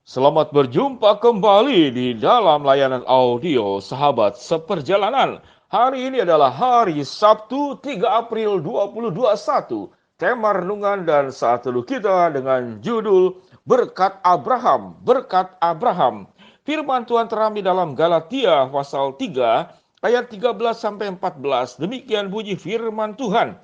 Selamat berjumpa kembali di dalam layanan audio Sahabat Seperjalanan. Hari ini adalah hari Sabtu 3 April 2021. Tema renungan dan saat teduh kita dengan judul Berkat Abraham, Berkat Abraham. Firman Tuhan terambil dalam Galatia pasal 3 ayat 13 sampai 14. Demikian bunyi firman Tuhan.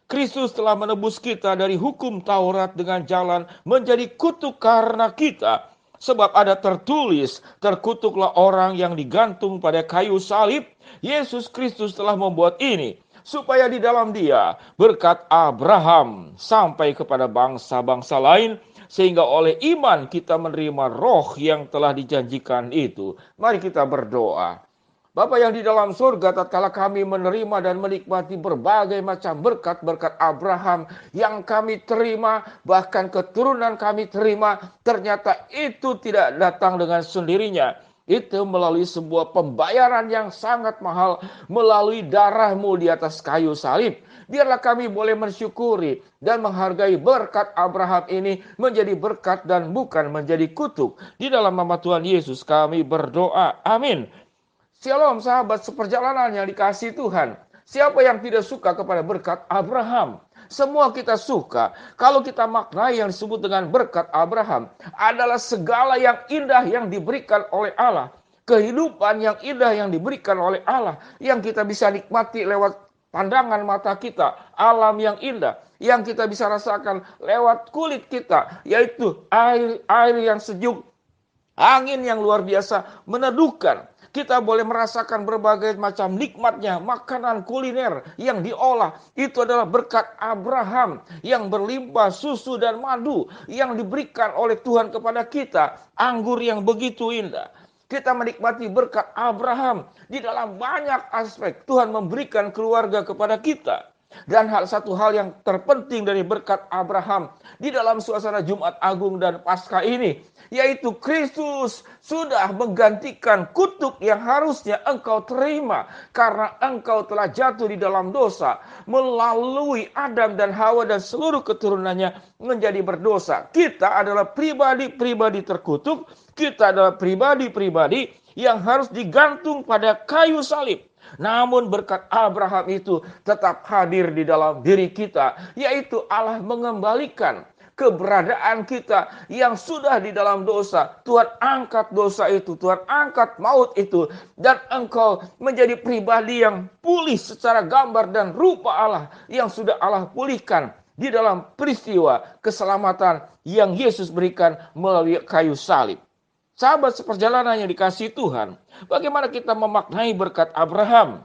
Kristus telah menebus kita dari hukum Taurat dengan jalan menjadi kutuk karena kita. Sebab ada tertulis, terkutuklah orang yang digantung pada kayu salib. Yesus Kristus telah membuat ini, supaya di dalam Dia berkat Abraham sampai kepada bangsa-bangsa lain, sehingga oleh iman kita menerima roh yang telah dijanjikan itu. Mari kita berdoa. Bapa yang di dalam surga, tatkala kami menerima dan menikmati berbagai macam berkat-berkat Abraham yang kami terima, bahkan keturunan kami terima, ternyata itu tidak datang dengan sendirinya. Itu melalui sebuah pembayaran yang sangat mahal, melalui darah-Mu di atas kayu salib. Biarlah kami boleh mensyukuri dan menghargai berkat Abraham ini menjadi berkat dan bukan menjadi kutuk. Di dalam nama Tuhan Yesus kami berdoa. Amin. Shalom sahabat seperjalanan yang dikasihi Tuhan. Siapa yang tidak suka kepada berkat Abraham? Semua kita suka. Kalau kita maknai yang disebut dengan berkat Abraham adalah segala yang indah yang diberikan oleh Allah. Kehidupan yang indah yang diberikan oleh Allah. Yang kita bisa nikmati lewat pandangan mata kita. Alam yang indah. Yang kita bisa rasakan lewat kulit kita. Yaitu air yang sejuk. Angin yang luar biasa meneduhkan. Kita boleh merasakan berbagai macam nikmatnya, makanan kuliner yang diolah. Itu adalah berkat Abraham yang berlimpah susu dan madu yang diberikan oleh Tuhan kepada kita. Anggur yang begitu indah. Kita menikmati berkat Abraham di dalam banyak aspek. Tuhan memberikan keluarga kepada kita. Dan satu hal yang terpenting dari berkat Abraham di dalam suasana Jumat Agung dan Paskah ini, yaitu Kristus sudah menggantikan kutuk yang harusnya engkau terima karena engkau telah jatuh di dalam dosa melalui Adam dan Hawa dan seluruh keturunannya menjadi berdosa. Kita adalah pribadi-pribadi terkutuk, kita adalah pribadi-pribadi yang harus digantung pada kayu salib. Namun berkat Abraham itu tetap hadir di dalam diri kita, yaitu Allah mengembalikan keberadaan kita yang sudah di dalam dosa. Tuhan angkat dosa itu, Tuhan angkat maut itu, dan engkau menjadi pribadi yang pulih secara gambar dan rupa Allah yang sudah Allah pulihkan di dalam peristiwa keselamatan yang Yesus berikan melalui kayu salib. Sahabat seperjalanan yang dikasihi Tuhan, bagaimana kita memaknai berkat Abraham?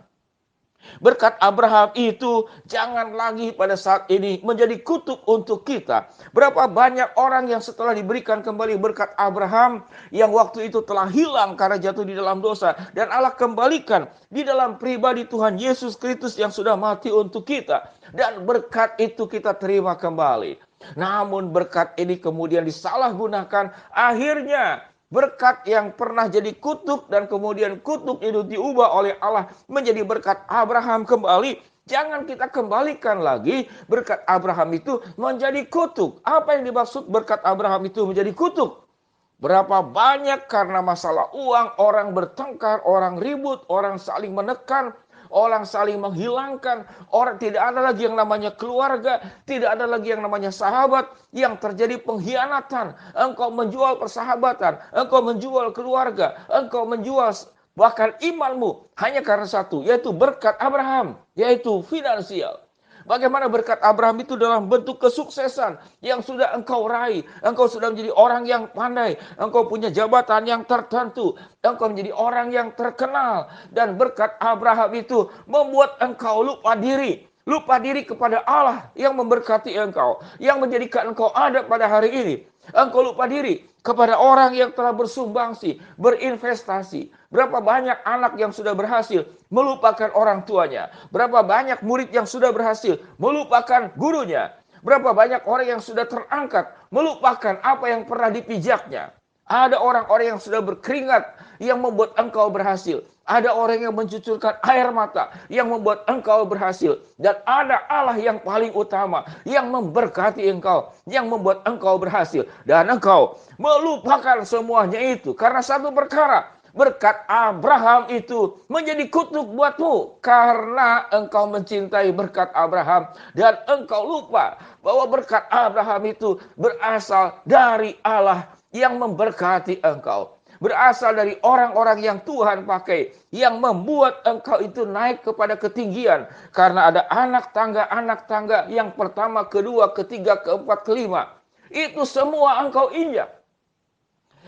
Berkat Abraham itu jangan lagi pada saat ini menjadi kutuk untuk kita. Berapa banyak orang yang setelah diberikan kembali berkat Abraham yang waktu itu telah hilang karena jatuh di dalam dosa. Dan Allah kembalikan di dalam pribadi Tuhan Yesus Kristus yang sudah mati untuk kita. Dan berkat itu kita terima kembali. Namun berkat ini kemudian disalahgunakan, akhirnya berkat yang pernah jadi kutuk dan kemudian kutuk itu diubah oleh Allah menjadi berkat Abraham kembali. Jangan kita kembalikan lagi berkat Abraham itu menjadi kutuk. Apa yang dimaksud berkat Abraham itu menjadi kutuk? Berapa banyak karena masalah uang orang bertengkar, orang ribut, orang saling menekan, orang saling menghilangkan, orang tidak ada lagi yang namanya keluarga, tidak ada lagi yang namanya sahabat, yang terjadi pengkhianatan. Engkau menjual persahabatan, engkau menjual keluarga, engkau menjual bahkan imanmu hanya karena satu, yaitu berkat Abraham, yaitu finansial. Bagaimana berkat Abraham itu dalam bentuk kesuksesan yang sudah engkau raih. Engkau sudah menjadi orang yang pandai. Engkau punya jabatan yang tertentu. Engkau menjadi orang yang terkenal. Dan berkat Abraham itu membuat engkau lupa diri. Lupa diri kepada Allah yang memberkati engkau. Yang menjadikan engkau ada pada hari ini. Engkau lupa diri kepada orang yang telah bersumbangsi, berinvestasi. Berapa banyak anak yang sudah berhasil melupakan orang tuanya. Berapa banyak murid yang sudah berhasil melupakan gurunya. Berapa banyak orang yang sudah terangkat melupakan apa yang pernah dipijaknya. Ada orang-orang yang sudah berkeringat yang membuat engkau berhasil. Ada orang yang mencucurkan air mata yang membuat engkau berhasil. Dan ada Allah yang paling utama yang memberkati engkau, yang membuat engkau berhasil. Dan engkau melupakan semuanya itu karena satu perkara. Berkat Abraham itu menjadi kutuk buatmu karena engkau mencintai berkat Abraham dan engkau lupa bahwa berkat Abraham itu berasal dari Allah yang memberkati engkau. Berasal dari orang-orang yang Tuhan pakai, yang membuat engkau itu naik kepada ketinggian. Karena ada anak tangga yang pertama, kedua, ketiga, keempat, kelima. Itu semua engkau injak.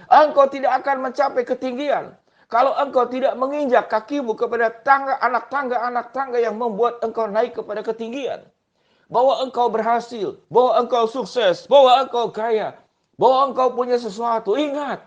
Engkau tidak akan mencapai ketinggian kalau engkau tidak menginjak kakimu kepada anak tangga yang membuat engkau naik kepada ketinggian. Bahwa engkau berhasil, bahwa engkau sukses, bahwa engkau kaya, bahwa engkau punya sesuatu. Ingat,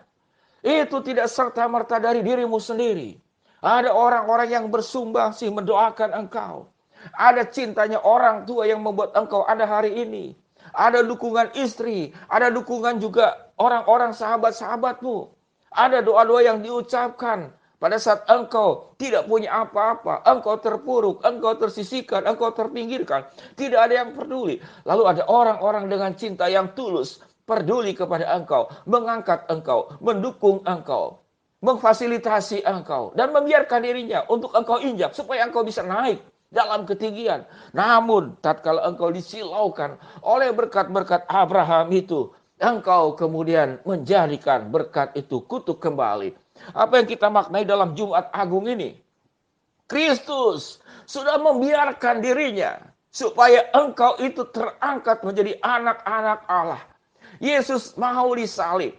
itu tidak serta-merta dari dirimu sendiri. Ada orang-orang yang bersumbangsi mendoakan engkau. Ada cintanya orang tua yang membuat engkau ada hari ini. Ada dukungan istri, ada dukungan juga orang-orang sahabat-sahabatmu. Ada doa-doa yang diucapkan pada saat engkau tidak punya apa-apa, engkau terpuruk, engkau tersisihkan, engkau terpinggirkan. Tidak ada yang peduli. Lalu ada orang-orang dengan cinta yang tulus, peduli kepada engkau, mengangkat engkau, mendukung engkau, memfasilitasi engkau, dan membiarkan dirinya untuk engkau injak supaya engkau bisa naik dalam ketinggian. Namun tatkala engkau disilaukan oleh berkat-berkat Abraham itu, engkau kemudian menjadikan berkat itu kutuk kembali. Apa yang kita maknai dalam Jumat Agung ini? Kristus sudah membiarkan dirinya supaya engkau itu terangkat menjadi anak-anak Allah. Yesus mau disalib.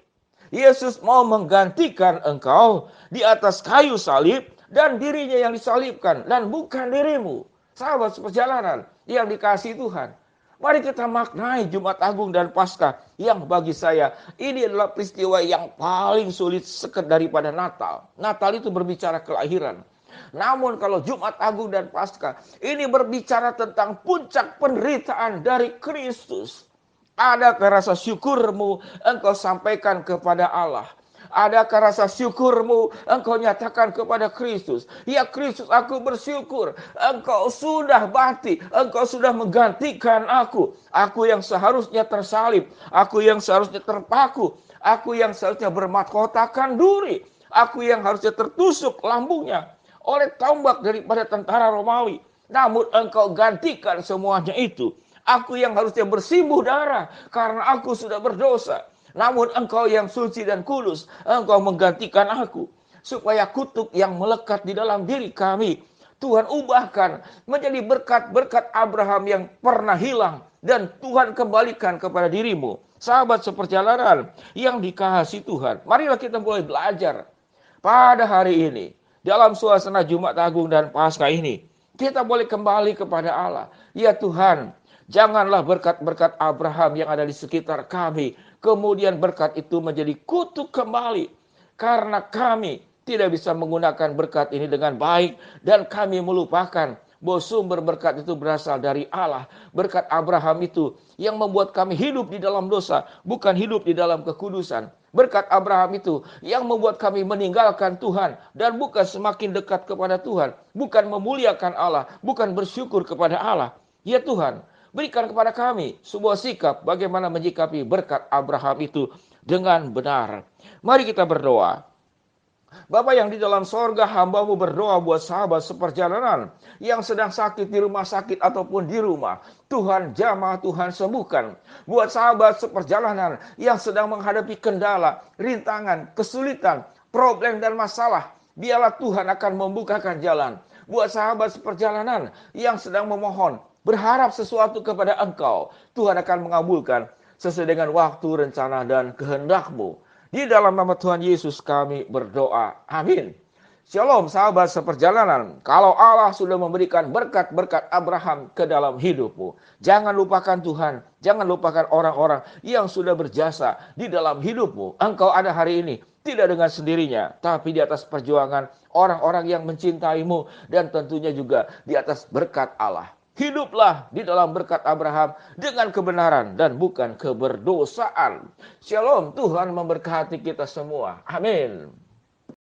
Yesus mau menggantikan engkau di atas kayu salib, dan dirinya yang disalibkan dan bukan dirimu. Sahabat seperjalanan yang dikasihi Tuhan, mari kita maknai Jumat Agung dan Paskah yang bagi saya ini adalah peristiwa yang paling sulit daripada Natal. Natal itu berbicara kelahiran. Namun kalau Jumat Agung dan Paskah ini berbicara tentang puncak penderitaan dari Kristus. Adakah rasa syukurmu engkau sampaikan kepada Allah? Adakah rasa syukurmu engkau nyatakan kepada Kristus? Ya Kristus, aku bersyukur. Engkau sudah mati. Engkau sudah menggantikan aku. Aku yang seharusnya tersalib. Aku yang seharusnya terpaku. Aku yang seharusnya bermahkotakan duri. Aku yang harusnya tertusuk lambungnya oleh tombak daripada tentara Romawi. Namun engkau gantikan semuanya itu. Aku yang harusnya bersimbuh darah karena aku sudah berdosa. Namun engkau yang suci dan kudus, engkau menggantikan aku. Supaya kutuk yang melekat di dalam diri kami, Tuhan ubahkan menjadi berkat-berkat Abraham yang pernah hilang. Dan Tuhan kembalikan kepada dirimu. Sahabat seperjalanan yang dikasihi Tuhan, marilah kita mulai belajar pada hari ini. Dalam suasana Jumat Agung dan Paskah ini, kita boleh kembali kepada Allah. Ya Tuhan, janganlah berkat-berkat Abraham yang ada di sekitar kami kemudian berkat itu menjadi kutuk kembali. Karena kami tidak bisa menggunakan berkat ini dengan baik. Dan kami melupakan bahwa sumber berkat itu berasal dari Allah. Berkat Abraham itu yang membuat kami hidup di dalam dosa, bukan hidup di dalam kekudusan. Berkat Abraham itu yang membuat kami meninggalkan Tuhan dan bukan semakin dekat kepada Tuhan. Bukan memuliakan Allah, bukan bersyukur kepada Allah. Ya Tuhan, berikan kepada kami sebuah sikap bagaimana menyikapi berkat Abraham itu dengan benar. Mari kita berdoa. Bapa yang di dalam sorga, hamba-Mu berdoa buat sahabat seperjalanan yang sedang sakit di rumah sakit ataupun di rumah. Tuhan jamah, Tuhan sembuhkan. Buat sahabat seperjalanan yang sedang menghadapi kendala, rintangan, kesulitan, problem dan masalah, biarlah Tuhan akan membukakan jalan. Buat sahabat seperjalanan yang sedang memohon, berharap sesuatu kepada Engkau, Tuhan akan mengabulkan sesuai dengan waktu, rencana, dan kehendak-Mu. Di dalam nama Tuhan Yesus kami berdoa. Amin. Shalom sahabat seperjalanan. Kalau Allah sudah memberikan berkat-berkat Abraham ke dalam hidupmu, jangan lupakan Tuhan. Jangan lupakan orang-orang yang sudah berjasa di dalam hidupmu. Engkau ada hari ini tidak dengan sendirinya, tapi di atas perjuangan orang-orang yang mencintaimu dan tentunya juga di atas berkat Allah. Hiduplah di dalam berkat Abraham dengan kebenaran dan bukan keberdosaan. Shalom, Tuhan memberkati kita semua. Amin.